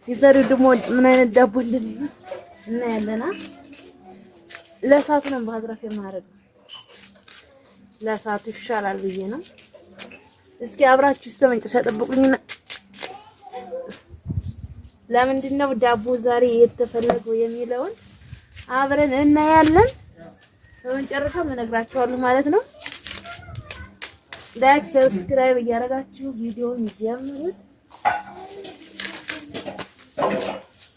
የዛሬው ደግሞ ምን አይነት ዳቦ እንደሚሆን እናያለና ለእሳት ነው በአዝራፍ የማረግ ለእሳቱ ይሻላል ብዬ ነው። እስኪ አብራችሁ እስከ መጨረሻ ጠብቁኝና ለምንድን ነው ዳቦ ዛሬ የተፈለገው የሚለውን አብረን እናያለን። በመጨረሻው እነግራችኋለሁ ማለት ነው። ላይክ ሰብስክራይብ እያደረጋችሁ ቪዲዮውን ጀምሩት።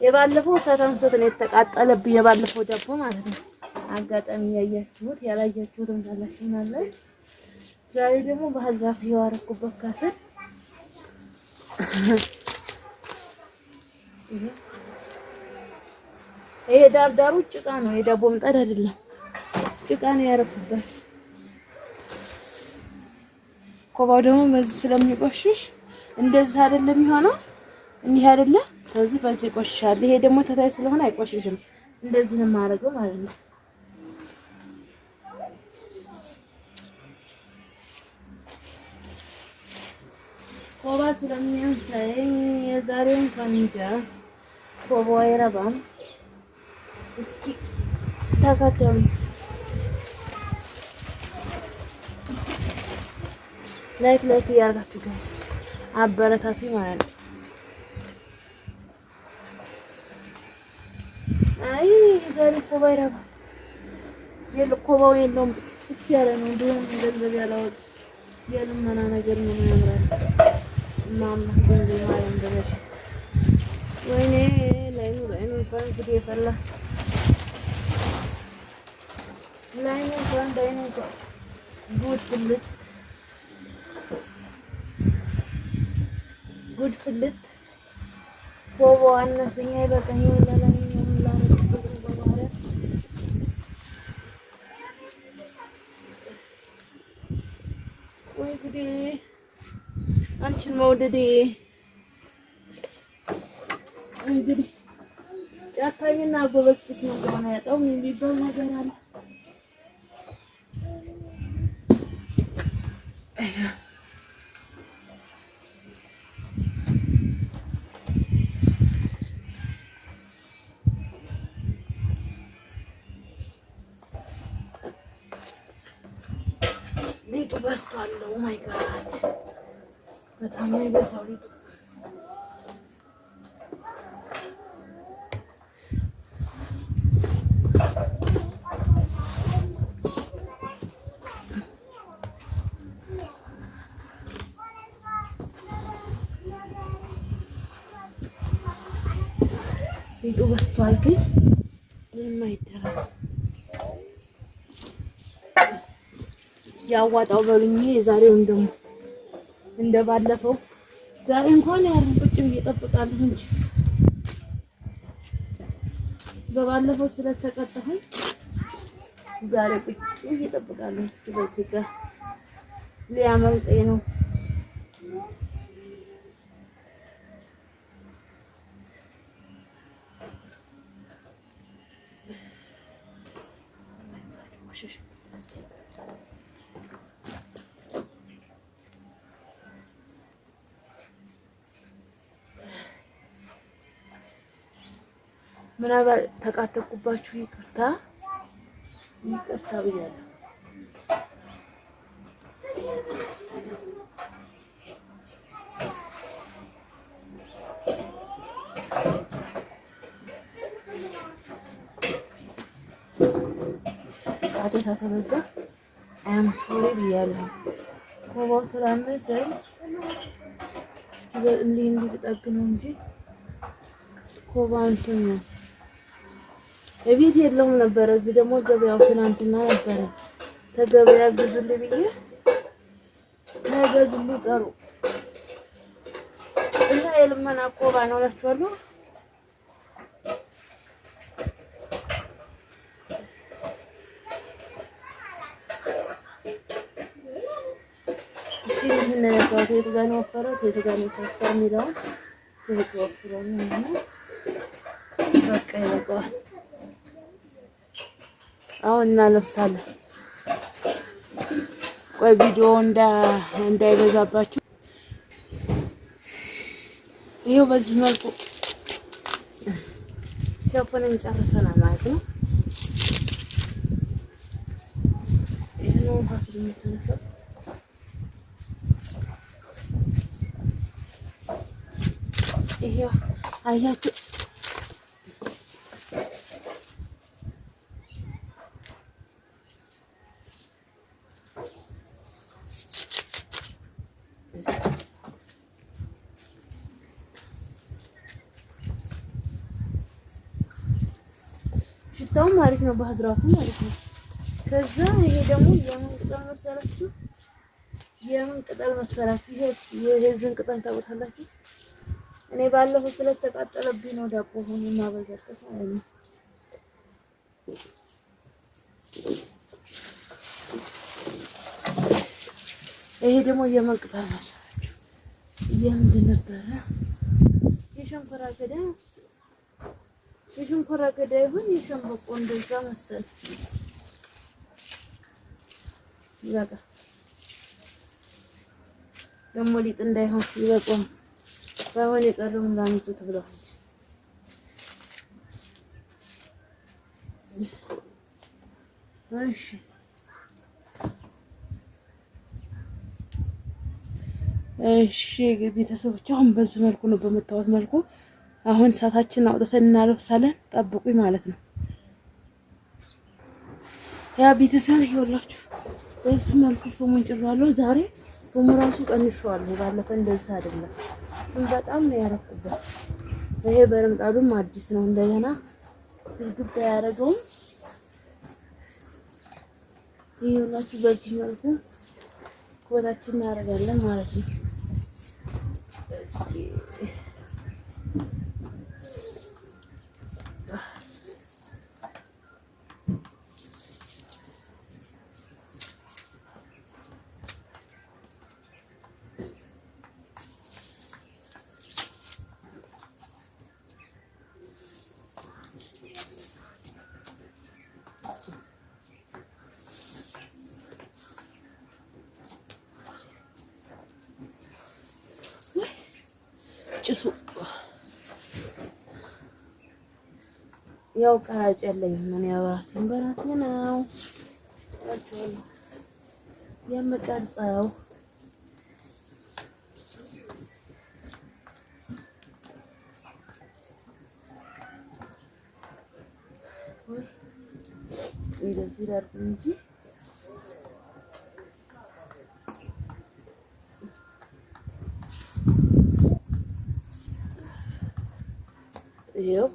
የባለፈው ሳታንሰት ነው የተቃጠለብኝ የባለፈው ዳቦ ማለት ነው። አጋጣሚ ያያችሁት ያላያችሁትም ካላችሁ ማለት ዛሬ ደግሞ በአዝራፍ ያወረኩበት ካሰል ይሄ ዳርዳሩ ጭቃ ነው። የዳቦ ምጣድ አይደለም፣ ጭቃ ነው ያረኩበት። ኮባው ደግሞ በዚህ ስለሚቆሽሽ እንደዚህ አይደለም የሚሆነው፣ እንዲህ አይደለም። ስለዚህ በዚህ ቆሽሻል። ይሄ ደግሞ ተታይ ስለሆነ አይቆሽሽም። እንደዚህ ነው የማደርገው ማለት ነው። ኮባ ስለሚያንሳኝ የዛሬውን ፈንጃ ኮባው አይረባም። እስኪ ተከተሉ። ላይክ እያደረጋችሁ ጋይስ አበረታቱ ማለት ነው። አይ ዛሬ ኮባ አይረባም። ኮባው የለውም ጥስ ያለ ነው። እንደውም እንደዚህ ያለው የልመና ነገር ምን ያምራል። ማማ እንደዚህ ማለት እንደዚህ ወይኔ ላይኑ እንኳን ፈላ ላይኑ እንኳን ዳይኑ እንኳን ጉድ ፍልት ኮባው አነሰኛ ይበቃኝ ወላሂ አንቺን መውደዴ እንግዲህ ጫካኝና ጎበዝ ቂስ ነው ገና ያጣው የሚባል ነገር አለ። ሊጡ በስቷል። ኦ ማይ ጋድ በጣም ነው የበዛው ሊጡ። ሊጡ በስቷል ግን ምንም አይደረግም። ያዋጣው በሉኝ። የዛሬውን ደግሞ እንደባለፈው ዛሬ እንኳን ያርን ቁጭ ብዬ እጠብቃለሁ እንጂ በባለፈው ስለተቀጠፈኝ ዛሬ ቁጭ ብዬ እጠብቃለሁ። እስኪ በዚህ ጋር ሊያመልጠኝ ነው። ምናልባት ተቃጠልኩባችሁ ይቅርታ ብያለሁ። ቃጤታ ተበዛ አያመስሎኝ ብያለሁ። ኮባው ስላነሰኝ እንዲህ ብጠግ ነው እንጂ ኮባውን ስም እቤት የለውም ነበር። እዚህ ደግሞ ገበያው ትናንትና ነበረ። ተገበያ ግዙልኝ ብዬ ነገዙልኝ ቀሩ እና የልመና ኮባ ነው እላችኋለሁ። እስኪ ምን ነው የቱ ጋር ነው ወፈረው የቱ ጋር ነው ፈሳ የሚለውን ወፍረው ነው በቃ ይበቃዋል። አሁን እናለብሳለን። ቆይ ቪዲዮ እንዳይበዛባችሁ ይሄው በዚህ መልኩ ሸፈነን ጨርሰናል ማለት ነው። ይሄንን ፋሲል የምትነሳው ይሄው አያችሁ ሽታው ማለት ነው ባህዝራፉ ማለት ነው። ከዛ ይሄ ደግሞ የምን ቅጠል መሰላችሁ? የምን ቅጠል መሰላችሁ? ይሄ የዝን ቅጠል ታውቃላችሁ? እኔ ባለፈው ስለተቃጠለብኝ ነው ዳቦ ሆኖ ማበዛበት ማለት ነው። ይሄ ደግሞ የምን ቅጠል መሰላችሁ? የምንድን ነበረ? የሸንኮራ አገዳ ይሁን የሸንበቆ እንደዛ መሰል ይበቃ። ደግሞ ሊጥ እንዳይሆን ይበቃው። ባይሆን የቀረውን ላምጡት ብለዋል። እሺ ቤተሰቦች አሁን በዚህ መልኩ ነው በመታወት መልኩ አሁን እሳታችንን አውጥተን እናለብሳለን። ጠብቁኝ ማለት ነው። ያ ቤተሰብ ይኸውላችሁ በዚህ መልኩ ፎሙን ጭራለሁ። ዛሬ ፎሙ ራሱ ቀንሼዋለሁ። ባለፈ እንደዛ አይደለም። በጣም ነው ያረኩበት። ይሄ በረምጣዱም አዲስ ነው። እንደገና ግብ ያደረገውም ይኸውላችሁ በዚህ መልኩ ኮታችን እናደርጋለን ማለት ነው። እስኪ ጭሱ ያው ቀራጭ የለኝም። ምን ያወራስን በራሴ ነው የምቀርጸው። እንደዚህ ዳርኩ እንጂ ይኸው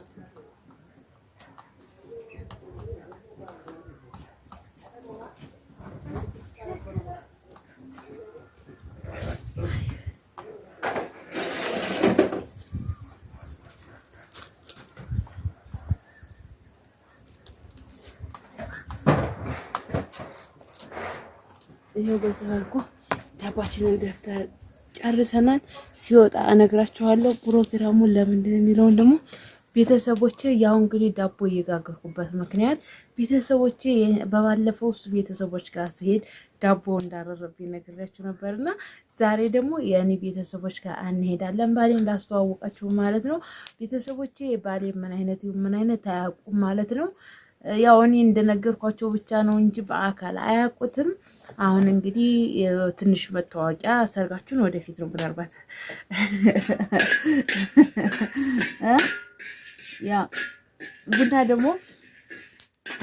በዚህ መልኩ ዳባችንን ደፍተን ጨርሰናል። ሲወጣ እነግራችኋለሁ ፕሮግራሙን ለምንድን የሚለውን ደግሞ ቤተሰቦቼ ያው እንግዲህ ዳቦ እየጋገርኩበት ምክንያት ቤተሰቦቼ በባለፈው ቤተሰቦች ጋር ሲሄድ ዳቦ እንዳረረብኝ ነግሬያችሁ ነበርና ዛሬ ደግሞ የኔ ቤተሰቦች ጋር እንሄዳለን። ባሌን ላስተዋወቃችሁ ማለት ነው። ቤተሰቦቼ ባሌ ምን አይነት አያውቁም ማለት ነው። ያው እኔ እንደነገርኳቸው ብቻ ነው እንጂ በአካል አያውቁትም። አሁን እንግዲህ ትንሽ መታወቂያ ሰርጋችሁን ወደፊት ነው ምናልባት ያ ቡና ደግሞ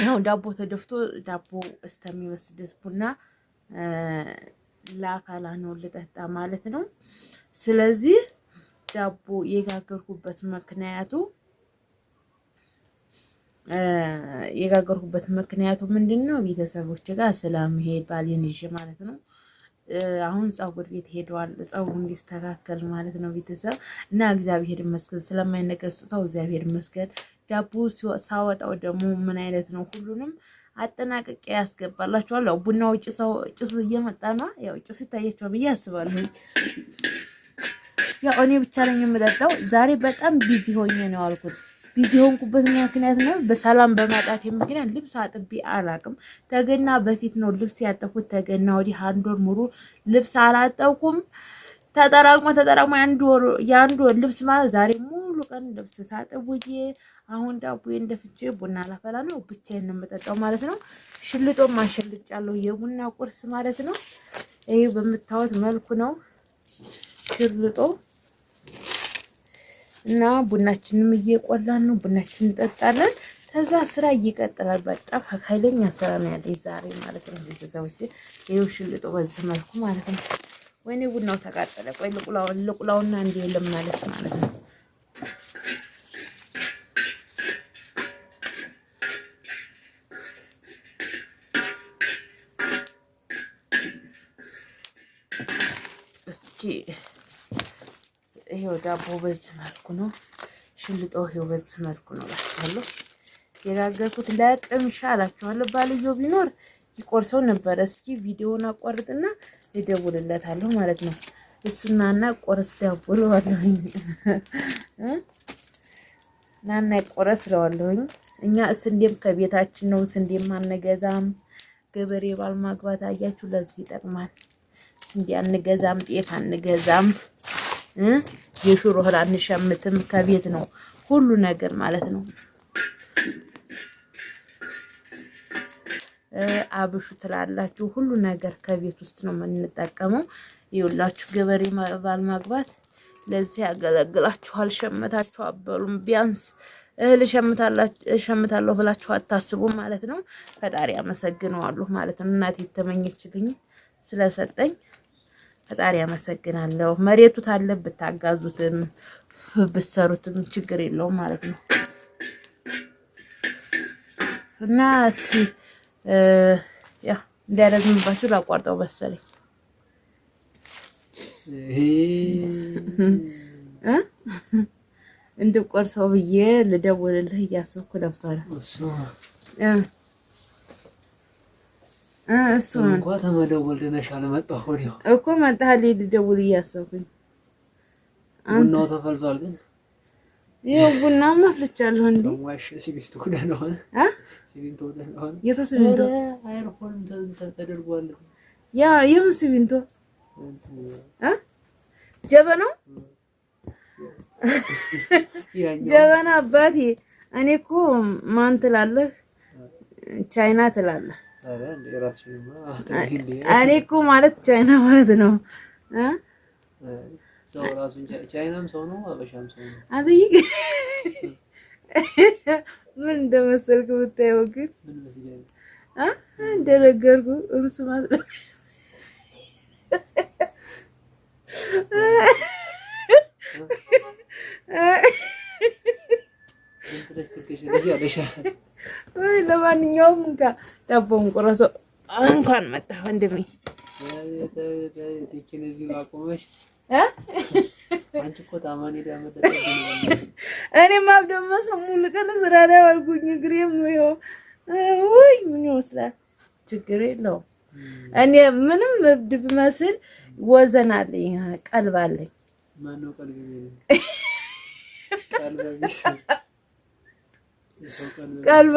ያው ዳቦ ተደፍቶ ዳቦ እስከሚመስል ድረስ ቡና ላፋላ ነው ልጠጣ ማለት ነው። ስለዚህ ዳቦ የጋገርኩበት ምክንያቱ ምንድነው? ቤተሰቦች ጋር ስለምሄድ ባሌን ይዤ ማለት ነው። አሁን ፀጉር ቤት ሄደዋል፣ ፀጉሩ እንዲስተካከል ማለት ነው። ቤተሰብ እና እግዚአብሔር ይመስገን ስለማይነገር ስጦታው እግዚአብሔር ይመስገን። ዳቦ ሳወጣው ደግሞ ምን አይነት ነው ሁሉንም አጠናቅቄ ያስገባላችኋለሁ። ቡናው ጭሱ እየመጣ ነው። ያው ጭሱ ይታያችኋል ብዬ አስባለሁ። ያው እኔ ብቻ ነኝ የምጠጣው። ዛሬ በጣም ቢዚ ሆኜ ነው ያልኩት። ቢዚ ሆንኩበት ምክንያት ነው በሰላም በማጣት ምክንያት ልብስ አጥቤ አላቅም። ተገና በፊት ነው ልብስ ያጠብኩት። ተገና ወዲህ አንድ ወር ሙሉ ልብስ አላጠብኩም። ተጠራቅሞ የአንድ ወር ልብስ ማለት ዛሬ ሙሉ ቀን ልብስ ሳጥብ ውዬ አሁን ዳቦዬን እንደፍቼ ቡና ላፈላ ነው። ብቻዬን ነው የምጠጣው ማለት ነው። ሽልጦም አሸልጫለሁ የቡና ቁርስ ማለት ነው። ይሄ በምታዩት መልኩ ነው ሽልጦ እና ቡናችንም እየቆላን ነው። ቡናችንን እንጠጣለን። ከዛ ስራ ይቀጥላል። በጣም ኃይለኛ ስራ ነው ያለኝ ዛሬ ማለት ነው። ቤተሰቦች ይሄው ሽልጦ በዚህ መልኩ ማለት ነው። ወይኔ ቡናው ተቃጠለ። ቆይ ልቁላውና እንዴ ለምናለስ ማለት ነው። እስኪ ይሄው ዳቦ በዚህ መልኩ ነው። ሽልጦ ይሄው በዚህ መልኩ ነው እላችኋለሁ። የጋገርኩት ለቅምሻ እላችኋለሁ። ባልየው ቢኖር ይቆርሰው ነበር። እስኪ ቪዲዮውን አቋርጥና እደውልለታለሁ ማለት ነው። እሱናና ቆረስ ዳቦ ለዋለሁኝ ናና ቆረስ ለዋለሁኝ። እኛ ስንዴም ከቤታችን ነው። ስንዴም አንገዛም። ገበሬ ባል ማግባት አያችሁ ለዚህ ይጠቅማል። ስንዴ አንገዛም፣ ጤፍ አንገዛም፣ የሽሮ እህል አንሸምትም። ከቤት ነው ሁሉ ነገር ማለት ነው። አብሹ ትላላችሁ ሁሉ ነገር ከቤት ውስጥ ነው የምንጠቀመው። ይኸውላችሁ ገበሬ ባል ማግባት ለዚህ ያገለግላችኋል። ሸመታችሁ አበሉም ቢያንስ እህል ሸምታለሁ ብላችሁ አታስቡም ማለት ነው። ፈጣሪ አመሰግነዋለሁ ማለት ነው። እናቴ ተመኘችልኝ ስለሰጠኝ ፈጣሪ አመሰግናለሁ። መሬቱ ታለ ብታጋዙትም ብትሰሩትም ችግር የለውም ማለት ነው። እና እስኪ ያ እንዳያረዝምባችሁ ላቋርጠው መሰለኝ። እንድቆርሰው ብዬ ልደውልልህ እያሰብኩ ነበረ። እሱ እንኳን ተመደወል ደነሻለ መጣሁ ወዲያው እኮ መጣህ ልደውል እያሰብኩኝ። ቡናው ተፈልቷል ግን ይኸው ቡና ማፍልቻለሁ እንዴ ዋሽ ሲቢቱ ደህና ሆነ ሲቢንቶ ደህና ሆነ የሲቢንቶ አይሮፎን ተደርጓል። ያ የምን ሲቢንቶ ጀበናው ጀበና አባቴ እኔ እኮ ማን ትላለህ ቻይና ትላለህ። እኔ እኮ ማለት ቻይና ማለት ነው። ሰው ራሱ ቻይናም ሰው ነው አበሻም ሰው ነው። አጥይ ምን እንደመሰልክ ብታየው ግን እንደነገርኩ እርሱ ማለት ለማንኛውም እንካ ዳቦን ቆረሶ እንኳን መጣህ ወንድሜ። አንቺ እኮ ታማኒ ዳመደ እኔ ማብደም ሙሉ ቀን ስራ ላይ ዋልኩኝ። እግሬም ይኸው ወይ ምን ይመስላል። ችግር የለውም። እኔ ምንም እብድ ብመስል ወዘን አለኝ፣ ቀልብ አለኝ። ማነው ቀልብ ይሄ ቀልብ